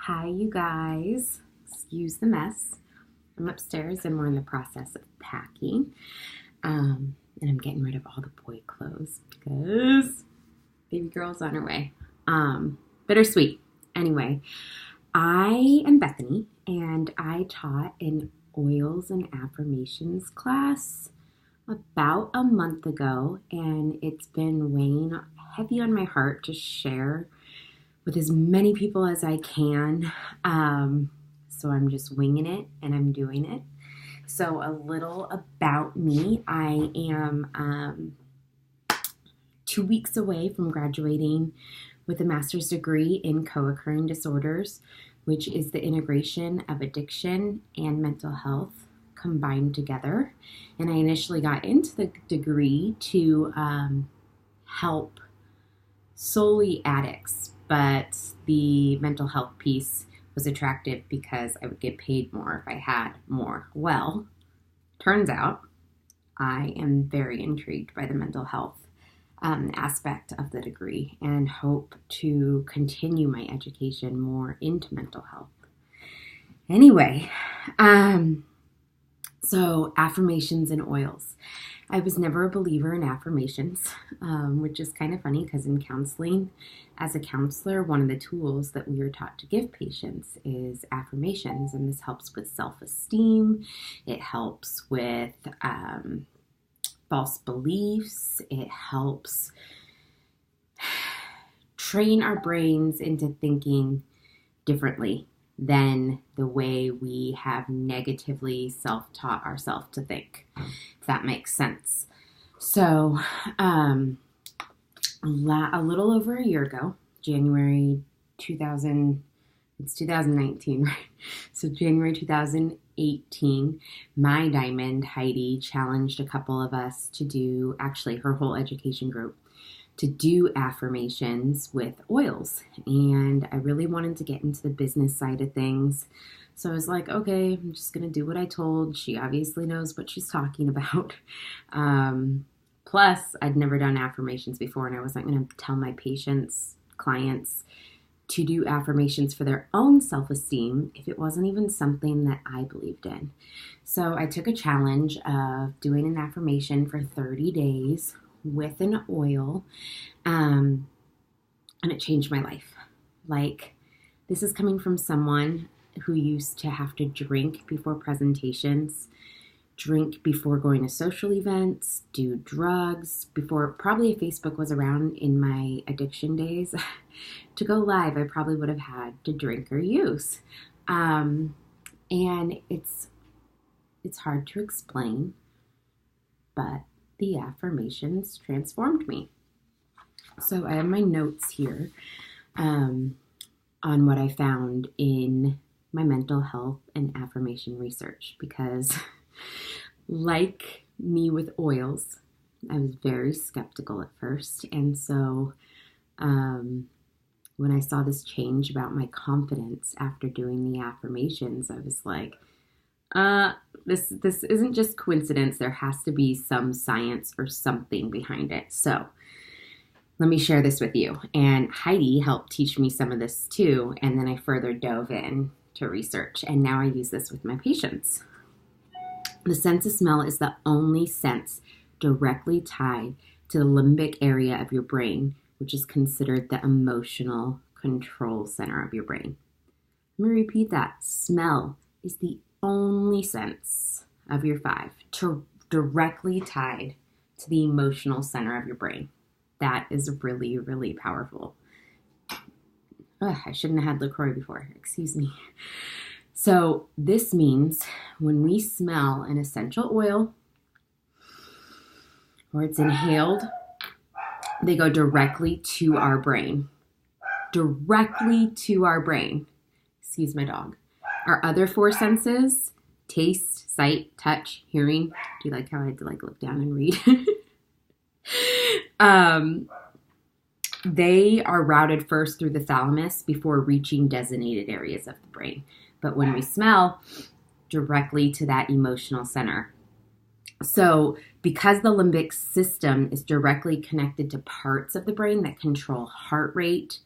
Hi, you guys. Excuse the mess. I'm upstairs and we're in the process of packing. And I'm getting rid of all the boy clothes because baby girl's on her way. Bittersweet. Anyway, I am Bethany and I taught an oils and affirmations class about a month ago, and it's been weighing heavy on my heart to share with as many people as I can. So I'm just winging it and I'm doing it. So a little about me. I am 2 weeks away from graduating with a master's degree in co-occurring disorders, which is the integration of addiction and mental health combined together. And I initially got into the degree to help solely addicts, but the mental health piece was attractive because I would get paid more if I had more. Well, turns out I am very intrigued by the mental health aspect of the degree and hope to continue my education more into mental health. Anyway, so affirmations and oils. I was never a believer in affirmations, which is kind of funny because in counseling, as a counselor, one of the tools that we are taught to give patients is affirmations, and this helps with self-esteem. It helps with false beliefs. It helps train our brains into thinking differently than the way we have negatively self-taught ourselves to think, if that makes sense. So a little over a year ago, January 2000, it's 2019, right? So January 2018, my diamond, Heidi, challenged a couple of us to do, actually her whole education group, to do affirmations with oils. And I really wanted to get into the business side of things. So I was like, okay, I'm just going to do what I told. She obviously knows what she's talking about. Plus, I'd never done affirmations before, and I wasn't going to tell my patients, clients, to do affirmations for their own self-esteem if it wasn't even something that I believed in. So I took a challenge of doing an affirmation for 30 days with an oil, and it changed my life. Like, this is coming from someone who used to have to drink before presentations, drink before going to social events, do drugs before probably Facebook was around in my addiction days. To go live, I probably would have had to drink or use. And it's hard to explain, but the affirmations transformed me. So I have my notes here on what I found in my mental health and affirmation research, because like me with oils, I was very skeptical at first. And so when I saw this change about my confidence after doing the affirmations, I was like, this isn't just coincidence. There has to be some science or something behind it. So let me share this with you. And Heidi helped teach me some of this too. And then I further dove in to research. And now I use this with my patients. The sense of smell is the only sense directly tied to the limbic area of your brain, which is considered the emotional control center of your brain. Let me repeat that. Smell is the only sense of your five directly tied to the emotional center of your brain. That is really, really powerful. I shouldn't have had LaCroix before. Excuse me. So this means when we smell an essential oil or it's inhaled, they go directly to our brain. Directly to our brain. Excuse my dog. Our other four senses, taste, sight, touch, hearing. Do you like how I had to look down and read? They are routed first through the thalamus before reaching designated areas of the brain. But when we smell, directly to that emotional center. So because the limbic system is directly connected to parts of the brain that control heart rate,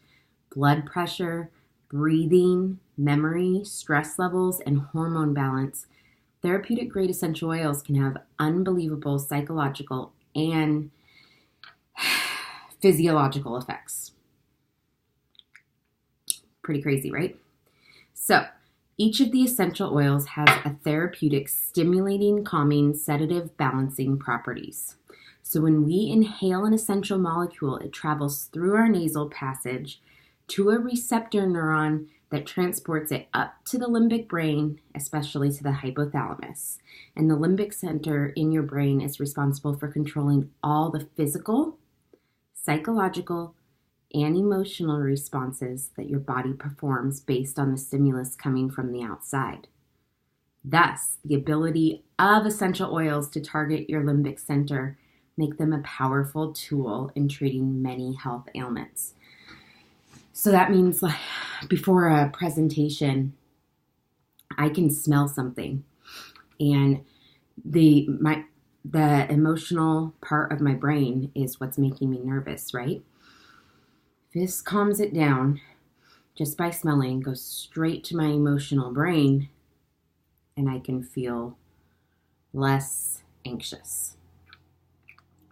blood pressure, breathing, memory, stress levels, and hormone balance, therapeutic grade essential oils can have unbelievable psychological and physiological effects. Pretty crazy, right? So, each of the essential oils has a therapeutic, stimulating, calming, sedative, balancing properties. So when we inhale an essential molecule, it travels through our nasal passage to a receptor neuron that transports it up to the limbic brain, especially to the hypothalamus. And the limbic center in your brain is responsible for controlling all the physical, psychological, and emotional responses that your body performs based on the stimulus coming from the outside. Thus, the ability of essential oils to target your limbic center make them a powerful tool in treating many health ailments. So that means, like, before a presentation, I can smell something, and the emotional part of my brain is what's making me nervous, right? This calms it down just by smelling, goes straight to my emotional brain, and I can feel less anxious.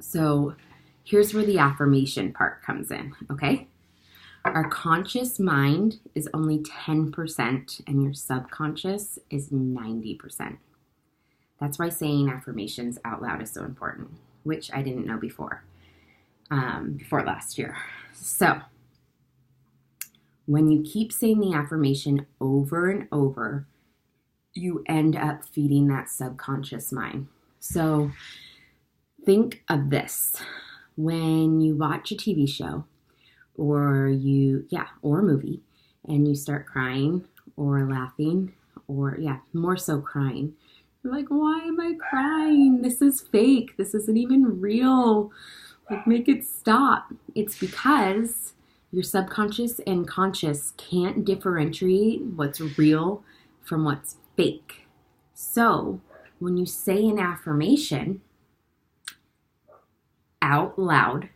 So here's where the affirmation part comes in, okay? Our conscious mind is only 10% and your subconscious is 90%. That's why saying affirmations out loud is so important, which I didn't know before last year. So when you keep saying the affirmation over and over, you end up feeding that subconscious mind. So think of this. When you watch a TV show or a movie, and you start crying or laughing or more so crying, you're like, why am I crying? This is fake. This isn't even real. Like, make it stop. It's because your subconscious and conscious can't differentiate what's real from what's fake. So when you say an affirmation out loud,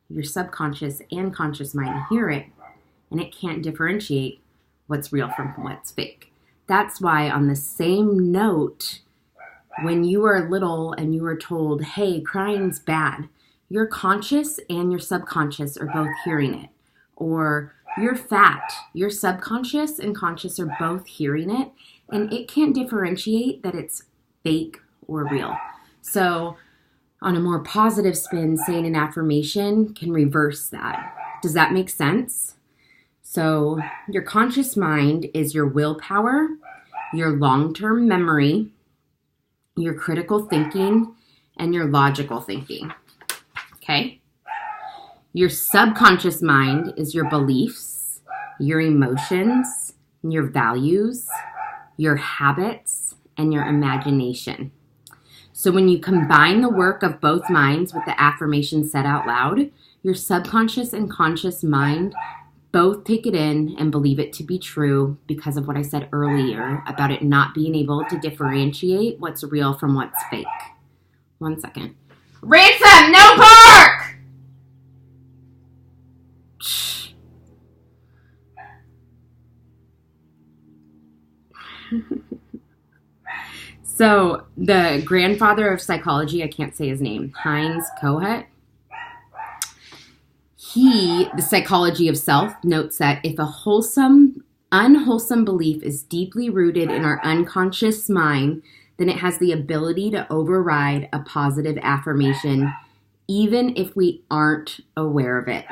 your subconscious and conscious mind hear it, and it can't differentiate what's real from what's fake. That's why on the same note, when you were little and you were told, hey, crying's bad, your conscious and your subconscious are both hearing it. Or you're fat, your subconscious and conscious are both hearing it, and it can't differentiate that it's fake or real. So on a more positive spin, saying an affirmation can reverse that. Does that make sense? So your conscious mind is your willpower, your long-term memory, your critical thinking, and your logical thinking. Okay? Your subconscious mind is your beliefs, your emotions, your values, your habits, and your imagination. So when you combine the work of both minds with the affirmation said out loud, your subconscious and conscious mind both take it in and believe it to be true because of what I said earlier about it not being able to differentiate what's real from what's fake. 1 second. Ransom, no bark! So the grandfather of psychology, I can't say his name, Heinz Kohut, the psychology of self, notes that if a unwholesome belief is deeply rooted in our unconscious mind, then it has the ability to override a positive affirmation, even if we aren't aware of it.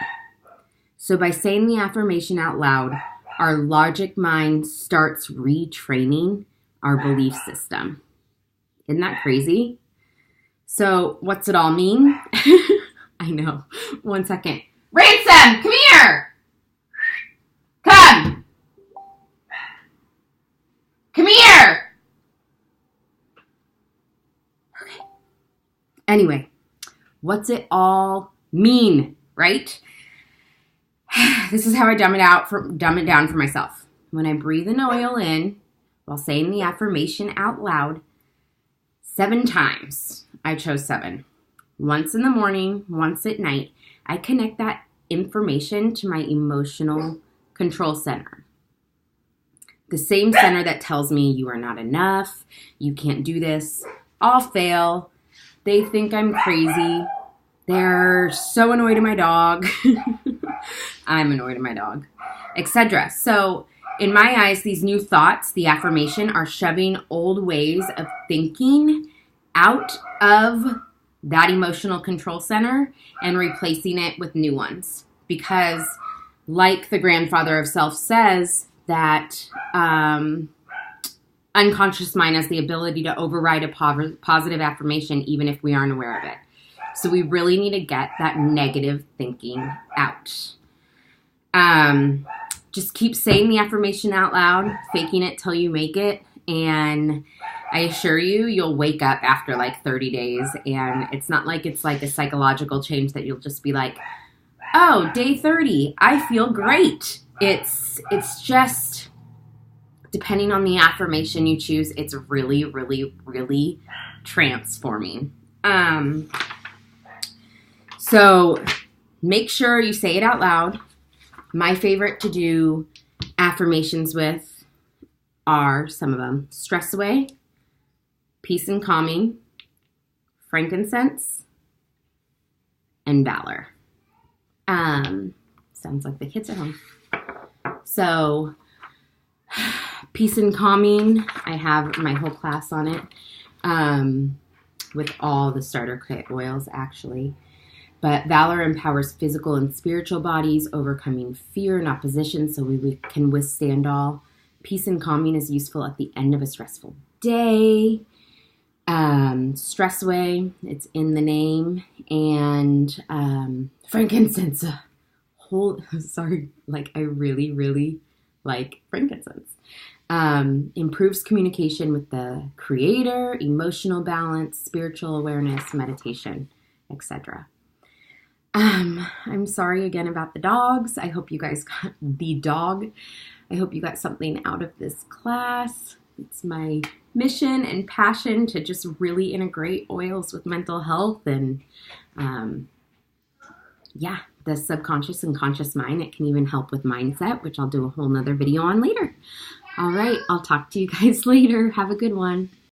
So by saying the affirmation out loud, our logic mind starts retraining our belief system. Isn't that crazy? So what's it all mean? I know. 1 second. Ransom, come here. Come. Come here. Okay. Anyway, what's it all mean, right? This is how I dumb it down for myself. When I breathe an oil in while saying the affirmation out loud 7 times, I chose 7. Once in the morning, once at night, I connect that information to my emotional control center. The same center that tells me you are not enough, you can't do this, I'll fail. They think I'm crazy. They're so annoyed at my dog. I'm annoyed at my dog, etc. So in my eyes, these new thoughts, the affirmation, are shoving old ways of thinking out of that emotional control center and replacing it with new ones. Because like the grandfather of self says, that unconscious mind has the ability to override a positive affirmation even if we aren't aware of it. So we really need to get that negative thinking out. Just keep saying the affirmation out loud, faking it till you make it, and I assure you, you'll wake up after like 30 days, and it's not like it's like a psychological change that you'll just be like, oh, day 30, I feel great. It's just, depending on the affirmation you choose, it's really, really, really transforming. So make sure you say it out loud. My favorite to do affirmations with are some of them: stress away, peace and calming, frankincense, and valor. Sounds like the kids are home. So peace and calming, I have my whole class on it, with all the starter kit oils actually. But valor empowers physical and spiritual bodies, overcoming fear and opposition so we can withstand all. Peace and calming is useful at the end of a stressful day. Stress away, it's in the name. And frankincense, I really, really like frankincense. Improves communication with the creator, emotional balance, spiritual awareness, meditation, etc. I'm sorry again about the dogs. I hope you guys got the dog. I hope you got something out of this class. It's my mission and passion to just really integrate oils with mental health and, the subconscious and conscious mind. It can even help with mindset, which I'll do a whole nother video on later. All right, I'll talk to you guys later. Have a good one.